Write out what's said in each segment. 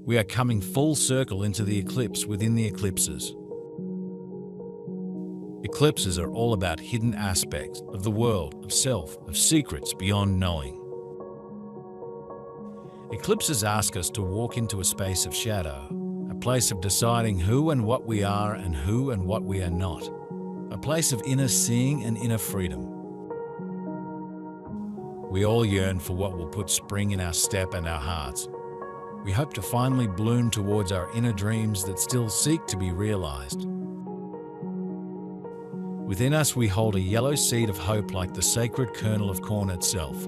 We are coming full circle into the eclipse within the eclipses. Eclipses are all about hidden aspects of the world, of self, of secrets beyond knowing. Eclipses ask us to walk into a space of shadow, a place of deciding who and what we are and who and what we are not, a place of inner seeing and inner freedom. We all yearn for what will put spring in our step and our hearts. We hope to finally bloom towards our inner dreams that still seek to be realized. Within us we hold a yellow seed of hope like the sacred kernel of corn itself.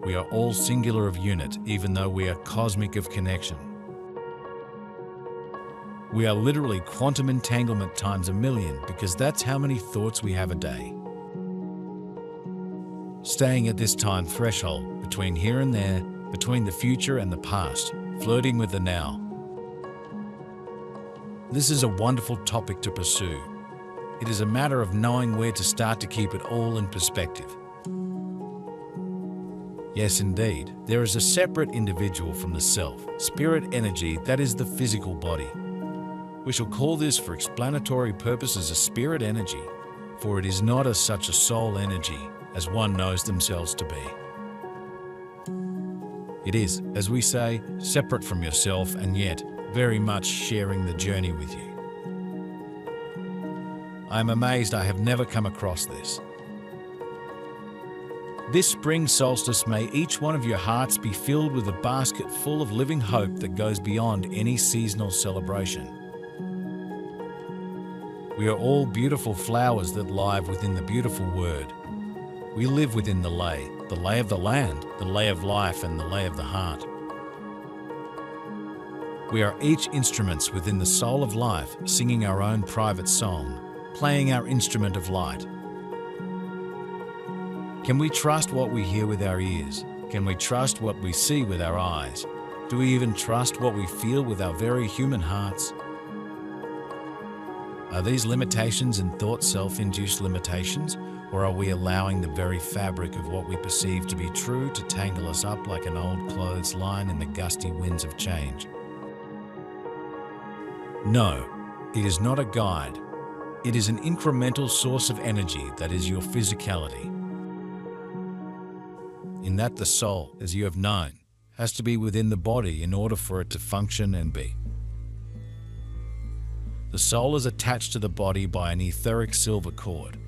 We are all singular of unit, even though we are cosmic of connection. We are literally quantum entanglement times a million because that's how many thoughts we have a day. Staying at this time threshold, between here and there, between the future and the past, flirting with the now. This is a wonderful topic to pursue. It is a matter of knowing where to start to keep it all in perspective. Yes, indeed, there is a separate individual from the self, spirit energy that is the physical body. We shall call this for explanatory purposes a spirit energy, for it is not as such a soul energy as one knows themselves to be. It is, as we say, separate from yourself and yet very much sharing the journey with you. I am amazed I have never come across this. This spring solstice, may each one of your hearts be filled with a basket full of living hope that goes beyond any seasonal celebration. We are all beautiful flowers that live within the beautiful word. We live within the lay of the land, the lay of life, and the lay of the heart. We are each instruments within the soul of life, singing our own private song, playing our instrument of light. Can we trust what we hear with our ears? Can we trust what we see with our eyes? Do we even trust what we feel with our very human hearts? Are these limitations and thoughts self-induced limitations, or are we allowing the very fabric of what we perceive to be true to tangle us up like an old clothes line in the gusty winds of change? No, it is not a guide. It is an incremental source of energy that is your physicality. In that the soul, as you have known, has to be within the body in order for it to function and be. The soul is attached to the body by an etheric silver cord.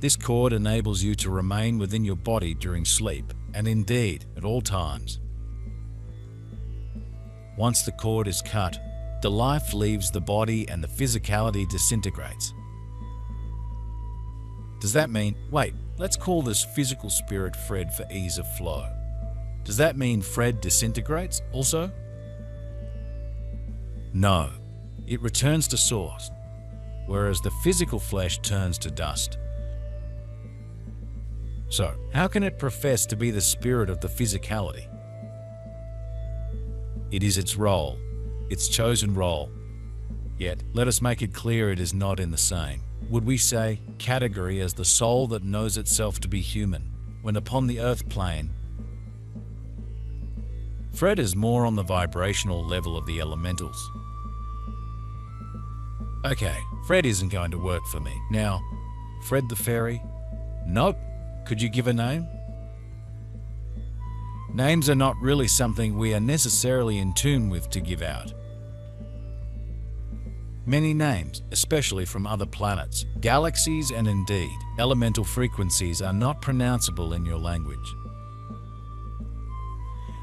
This cord enables you to remain within your body during sleep, and indeed, at all times. Once the cord is cut, the life leaves the body and the physicality disintegrates. Does that mean, wait, let's call this physical spirit Fred for ease of flow. Does that mean Fred disintegrates also? No, it returns to source, whereas the physical flesh turns to dust. So, how can it profess to be the spirit of the physicality? It is its role, its chosen role. Yet, let us make it clear it is not in the same, would we say, category as the soul that knows itself to be human, when upon the earth plane. Fred is more on the vibrational level of the elementals. Okay, Fred isn't going to work for me. Now, Fred the fairy? Nope. Could you give a name? Names are not really something we are necessarily in tune with to give out. Many names, especially from other planets, galaxies, and indeed, elemental frequencies are not pronounceable in your language.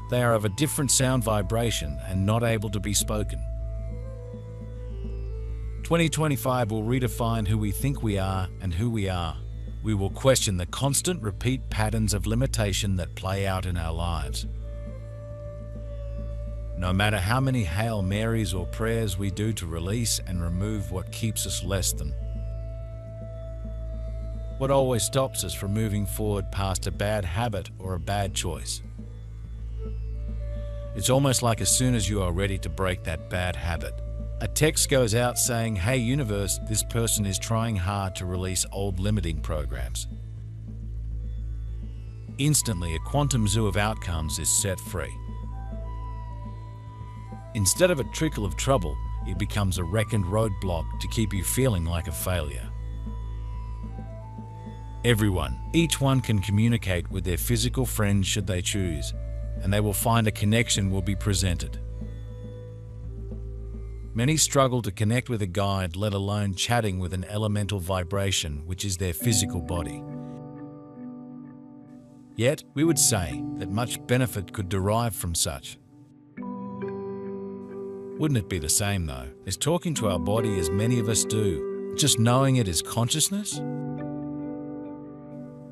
They are of a different sound vibration and not able to be spoken. 2025 will redefine who we think we are and who we are. We will question the constant repeat patterns of limitation that play out in our lives. No matter how many Hail Marys or prayers we do to release and remove what keeps us less than. What always stops us from moving forward past a bad habit or a bad choice? It's almost like as soon as you are ready to break that bad habit, a text goes out saying, "Hey universe, this person is trying hard to release old limiting programs." Instantly, a quantum zoo of outcomes is set free. Instead of a trickle of trouble, it becomes a reckoned roadblock to keep you feeling like a failure. Everyone, each one can communicate with their physical friends should they choose, and they will find a connection will be presented. Many struggle to connect with a guide, let alone chatting with an elemental vibration, which is their physical body. Yet, we would say that much benefit could derive from such. Wouldn't it be the same, though, as talking to our body as many of us do, just knowing it is consciousness?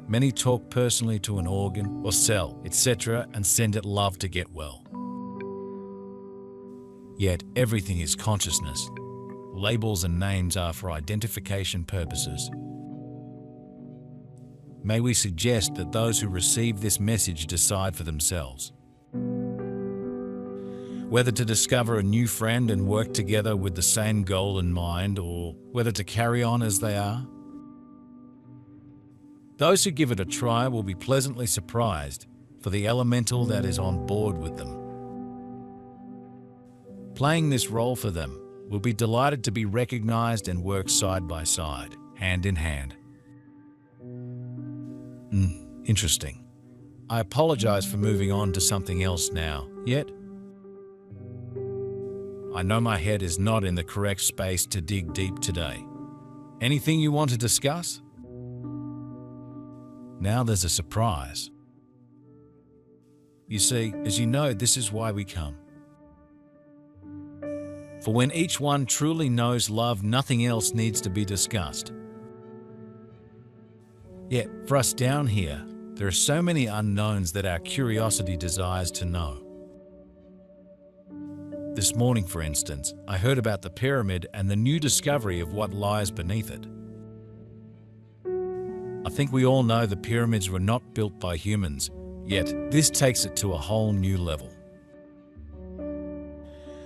Many talk personally to an organ or cell, etc., and send it love to get well. Yet everything is consciousness. Labels and names are for identification purposes. May we suggest that those who receive this message decide for themselves whether to discover a new friend and work together with the same goal in mind, or whether to carry on as they are. Those who give it a try will be pleasantly surprised for the elemental that is on board with them. Playing this role for them will be delighted to be recognized and work side by side, hand in hand. Interesting. I apologize for moving on to something else now, yet I know my head is not in the correct space to dig deep today. Anything you want to discuss? Now there's a surprise. You see, as you know, this is why we come. For when each one truly knows love, nothing else needs to be discussed. Yet, for us down here, there are so many unknowns that our curiosity desires to know. This morning, for instance, I heard about the pyramid and the new discovery of what lies beneath it. I think we all know the pyramids were not built by humans, yet this takes it to a whole new level.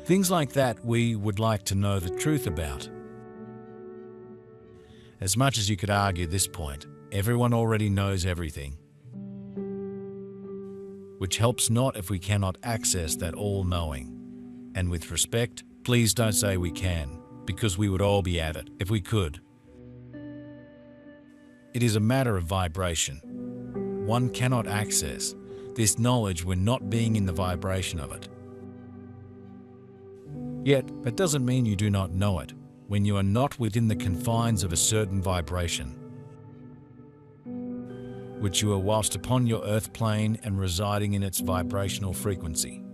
Things like that we would like to know the truth about. As much as you could argue this point, everyone already knows everything, which helps not if we cannot access that all-knowing. And with respect, please don't say we can, because we would all be at it if we could. It is a matter of vibration. One cannot access this knowledge when not being in the vibration of it. Yet, that doesn't mean you do not know it when you are not within the confines of a certain vibration, which you are whilst upon your earth plane and residing in its vibrational frequency.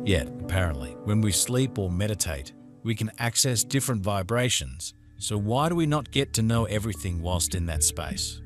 Yet, apparently, when we sleep or meditate, we can access different vibrations, so why do we not get to know everything whilst in that space?